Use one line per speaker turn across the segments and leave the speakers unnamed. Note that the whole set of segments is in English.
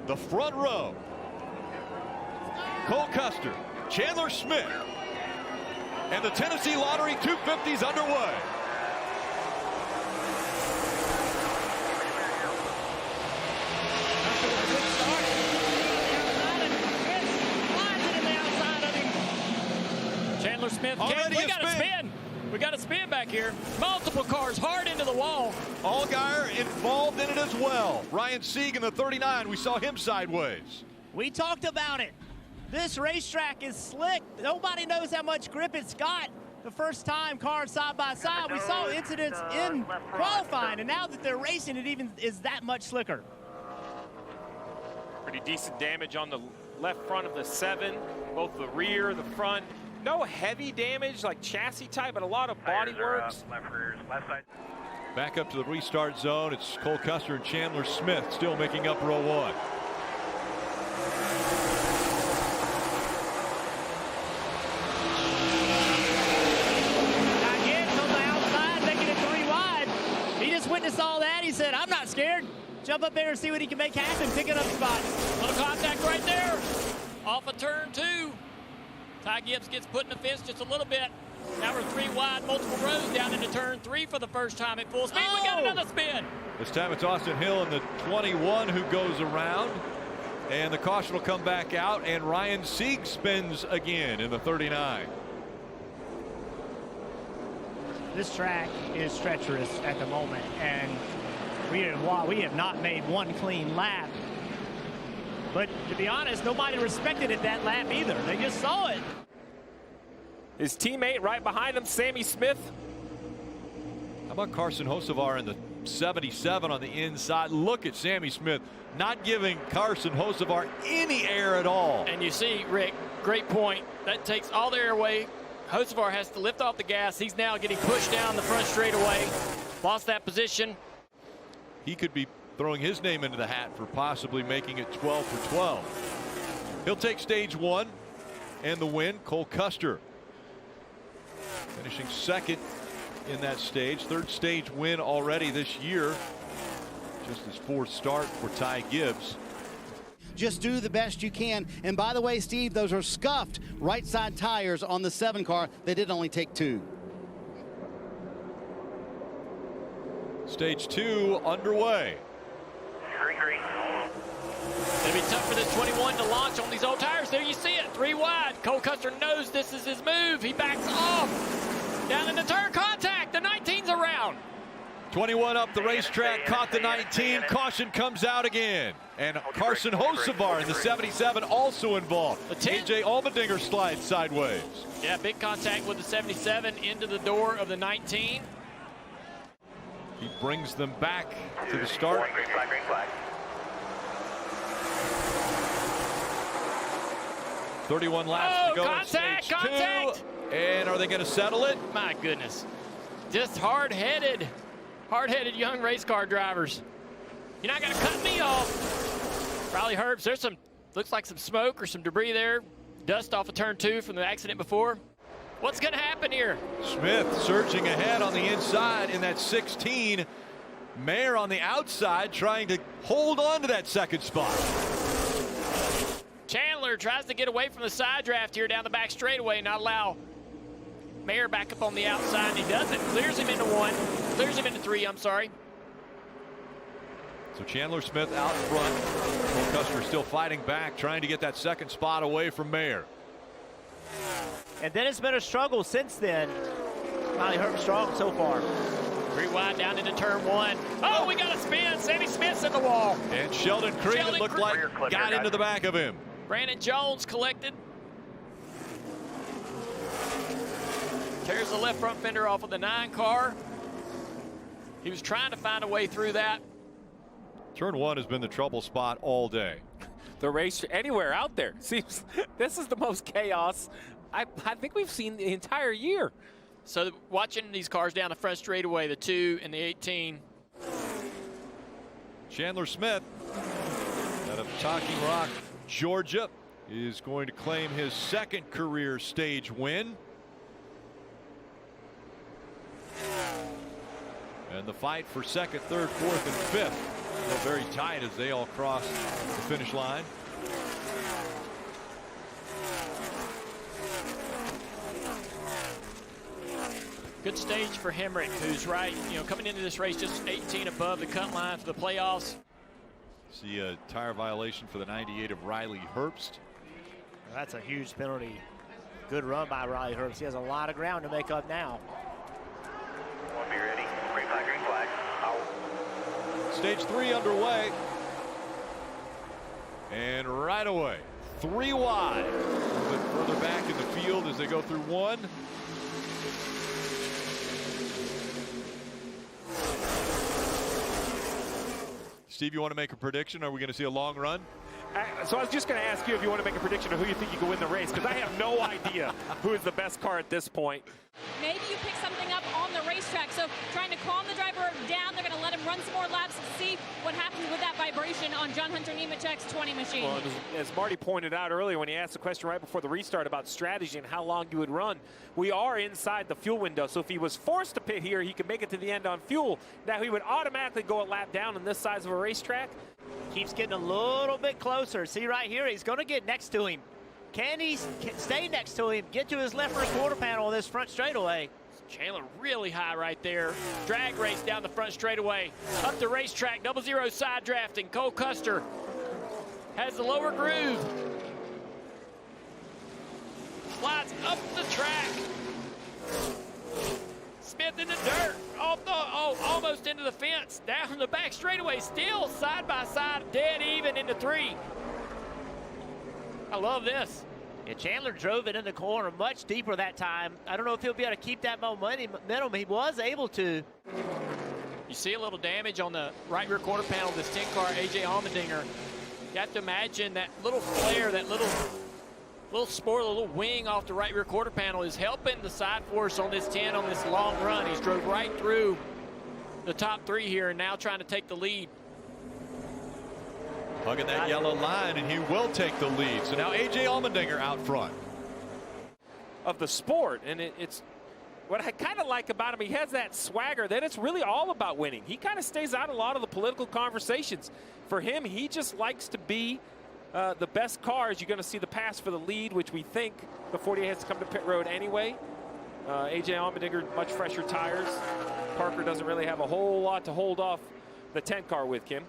the front row. Cole Custer, Chandler Smith, and the Tennessee Lottery 250's underway.
Chandler Smith, we got a spin. We got a spin back here. Multiple cars hard into the wall.
Allgaier involved in it as well. Ryan Sieg in the 39, we saw him sideways.
We talked about it. This racetrack is slick. Nobody knows how much grip it's got. The first time cars side by side, we saw incidents in qualifying, and now that they're racing, it even is that much slicker.
Pretty decent damage on the left front of the 7, both the rear, the front. No heavy damage like chassis type, but a lot of body works.
Back up to the restart zone. It's Cole Custer and Chandler Smith still making up row 1.
Gibbs on the outside, making it 3 wide. He just witnessed all that. He said, I'm not scared. Jump up there and see what he can make happen. Picking up spots.
Little contact right there. Off of turn 2. Ty Gibbs gets put in the fence just a little bit. Now we're 3 wide, multiple rows down into turn 3 for the first time at full speed. We got another spin.
This time it's Austin Hill in the 21 who goes around. And the caution will come back out, and Ryan Sieg spins again in the 39.
This track is treacherous at the moment, and we have not made one clean lap. But to be honest, nobody respected it that lap either. They just saw it.
His teammate right behind him, Sammy Smith.
How about Carson Hocevar in the 77 on the inside? Look at Sammy Smith not giving Carson Hocevar any air at all.
And you see, Rick, great point. That takes all the air away. Hocevar has to lift off the gas. He's now getting pushed down the front straightaway. Lost that position.
He could be throwing his name into the hat for possibly making it 12 for 12. He'll take stage 1 and the win. Cole Custer finishing second in that stage. 3rd stage win already this year. Just his 4th start for Ty Gibbs.
Just do the best you can. And by the way, Steve, those are scuffed right side tires on the 7 car. They did only take 2.
Stage 2 underway.
It'll be tough for this 21 to launch on these old tires. There you see it, 3 wide. Cole Custer knows this is his move. He backs off. Down in the turn, contact. The 19's around.
21 up the racetrack, caught the 19. Caution comes out again. And Carson Hocevar in the 77 also involved.
The 10.
AJ Allmendinger slides sideways.
Yeah, big contact with the 77 into the door of the 19.
He brings them back to the start.
Green flag, green flag.
31 laps to go.
Contact,
Stage
contact.
2. And are they going to settle it?
My goodness. Just hard-headed young race car drivers. You're not going to cut me off. Riley Herbst, there's some, looks like some smoke or some debris there. Dust off of turn 2 from the accident before. What's going to happen here?
Smith surging ahead on the inside in that 16. Mayer on the outside trying to hold on to that 2nd spot.
Chandler tries to get away from the side draft here down the back straightaway, not allow Mayer back up on the outside. He does it. Clears him into 1. Clears him into 3, I'm sorry.
So Chandler Smith out front. Cole Custer still fighting back, trying to get that 2nd spot away from Mayer.
And then it's been a struggle since then. Riley Herbst strong so far.
3 wide down into turn 1. Oh, we got a spin. Sammy Smith's in the wall.
And Sheldon Creed looked like got into the back of him.
Brandon Jones collected. Tears the left front fender off of the 9 car. He was trying to find a way through that.
Turn 1 has been the trouble spot all day.
The race anywhere out there seems this is the most chaos I think we've seen the entire year.
So watching these cars down the front straightaway, the 2 and the 18.
Chandler Smith out of Talking Rock, Georgia, is going to claim his 2nd career stage win. And the fight for 2nd, 3rd, 4th, and 5th Very tight as they all cross the finish line.
Good stage for Hemrick, who's coming into this race just 18 above the cut line for the playoffs.
See a tire violation for the 98 of Riley Herbst.
That's a huge penalty. Good run by Riley Herbst. He has a lot of ground to make up now.
We'll be ready. Green flag, green flag. Out.
Stage 3 underway. And right away, 3 wide. A little bit further back in the field as they go through 1. Steve, you want to make a prediction? Are we going to see a long run?
So I was just going to ask you if you want to make a prediction of who you think you can win the race, because I have no idea who is the best car at this point.
Maybe you pick something up on the racetrack. So trying to calm the driver down, they're going to let him run some more laps and see what happens with that vibration on John Hunter Nemechek's 20 machine.
Well, as Marty pointed out earlier when he asked the question right before the restart about strategy and how long you would run, we are inside the fuel window. So if he was forced to pit here, he could make it to the end on fuel. Now he would automatically go a lap down on this size of a racetrack.
Keeps getting a little bit closer. See right here, he's going to get next to him. Can he stay next to him, get to his left rear quarter panel on this front straightaway?
Chandler really high right there. Drag race down the front straightaway. Up the racetrack, 0-0 side drafting. Cole Custer has the lower groove. Slides up the track. Smith in the dirt. Almost into the fence. Down the back straightaway. Still side by side, dead even into 3. I love this.
Yeah, Chandler drove it in the corner much deeper that time. I don't know if he'll be able to keep that momentum. He was able to.
You see a little damage on the right rear quarter panel of this 10 car, AJ Allmendinger. You have to imagine that little flare, that little spoiler, little wing off the right rear quarter panel is helping the side force on this 10 on this long run. He's drove right through the top 3 here and now trying to take the lead.
Hugging that yellow line, and he will take the lead. So now AJ Allmendinger out front.
Of the sport, and it's what I kind of like about him. He has that swagger. Then it's really all about winning. He kind of stays out of a lot of the political conversations. For him, he just likes to be the best cars. You're going to see the pass for the lead, which we think the 48 has to come to pit road anyway. AJ Allmendinger, much fresher tires. Parker doesn't really have a whole lot to hold off the 10 car with, Kim.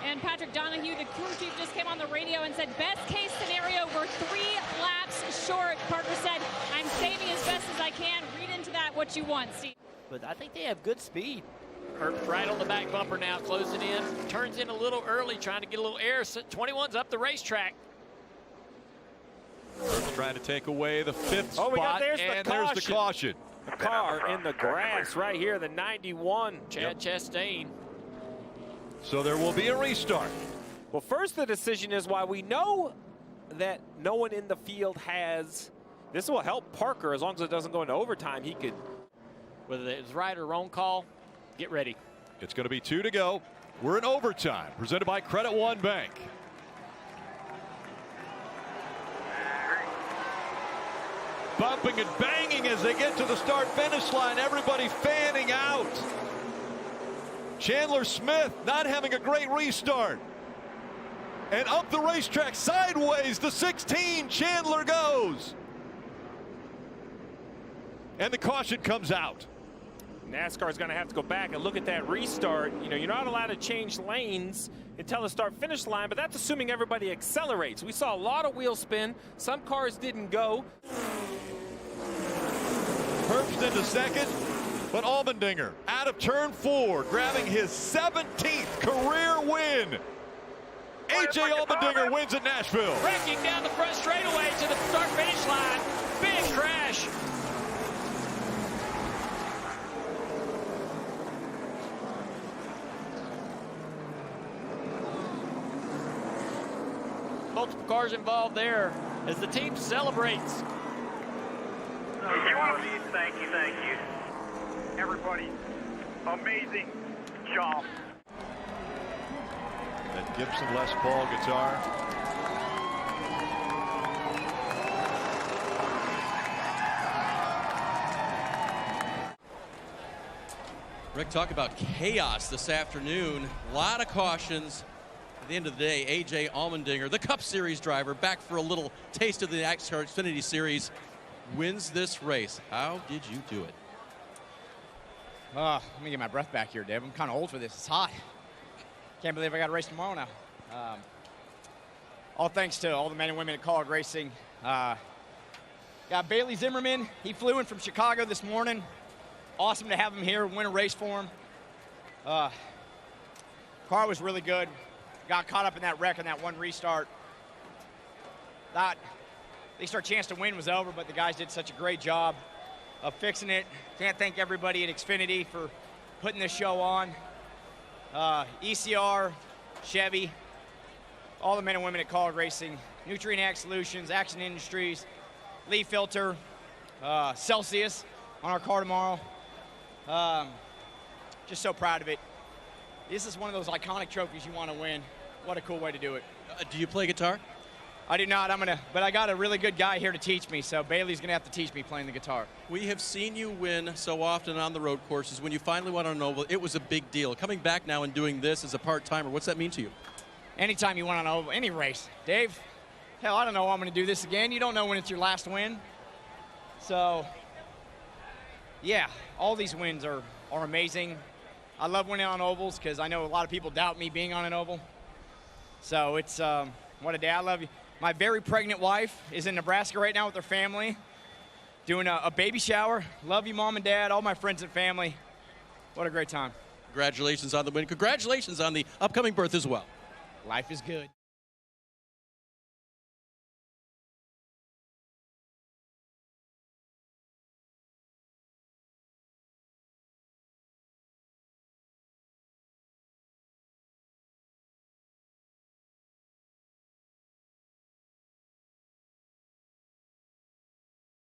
And Patrick Donahue, the crew chief, just came on the radio and said, best case scenario, we're 3 laps short. Parker said, I'm saving as best as I can. Read into that what you want, Steve.
But I think they have good speed.
Herbst right on the back bumper now, closing in. Turns in a little early, trying to get a little air. 21's up the racetrack.
Herbst trying to take away the 5th spot,
there's
and
the
there's the caution.
The car in the grass right here, the 91.
Chad Chastain.
So there will be a restart.
Well, first the decision is why we know that no one in the field has. This will help Parker as long as it doesn't go into overtime. He could.
Whether it's right or wrong call, get ready.
It's going to be 2 to go. We're in overtime, presented by Credit One Bank. Bumping and banging as they get to the start-finish line. Everybody fanning out. Chandler Smith not having a great restart. And up the racetrack sideways, the 16, Chandler goes. And the caution comes out.
NASCAR is going to have to go back and look at that restart. You know, you're not allowed to change lanes until the start-finish line, but that's assuming everybody accelerates. We saw a lot of wheel spin. Some cars didn't go.
Herbst into second, but Allmendinger out of turn 4, grabbing his 17th career win. AJ Allmendinger wins at Nashville.
Wrecking down the front straightaway to the start-finish line. Big crash. Multiple cars involved there as the team celebrates.
Thank you. Everybody, amazing job.
That Gibson Les Paul guitar.
Rick, talk about chaos this afternoon. A lot of cautions. At the end of the day, A.J. Allmendinger, the Cup Series driver, back for a little taste of the NASCAR Xfinity Series, wins this race. How did you do it?
Let me get my breath back here, Dave. I'm kind of old for this. It's hot. Can't believe I got a race tomorrow now. All thanks to all the men and women at College Racing. Got Bailey Zimmerman. He flew in from Chicago this morning. Awesome to have him here, win a race for him. Car was really good. Got caught up in that wreck and that one restart. Thought at least our chance to win was over, but the guys did such a great job of fixing it. Can't thank everybody at Xfinity for putting this show on. ECR, Chevy, all the men and women at College Racing, Nutrient Ag Solutions, Action Industries, Lee Filter, Celsius on our car tomorrow. Just so proud of it. This is one of those iconic trophies you want to win. What a cool way to do it.
Do you play guitar?
I do not. But I got a really good guy here to teach me, so Bailey's going to have to teach me playing the guitar.
We have seen you win so often on the road courses. When you finally went on an oval, it was a big deal. Coming back now and doing this as a part-timer, what's that mean to you?
Anytime you went on an oval, any race. Dave, hell, I don't know I'm going to do this again. You don't know when it's your last win. So, yeah, all these wins are amazing. I love winning on ovals because I know a lot of people doubt me being on an oval. So it's, what a day. I love you. My very pregnant wife is in Nebraska right now with her family doing a baby shower. Love you, Mom and Dad, all my friends and family. What a great time.
Congratulations on the win. Congratulations on the upcoming birth as well.
Life is good.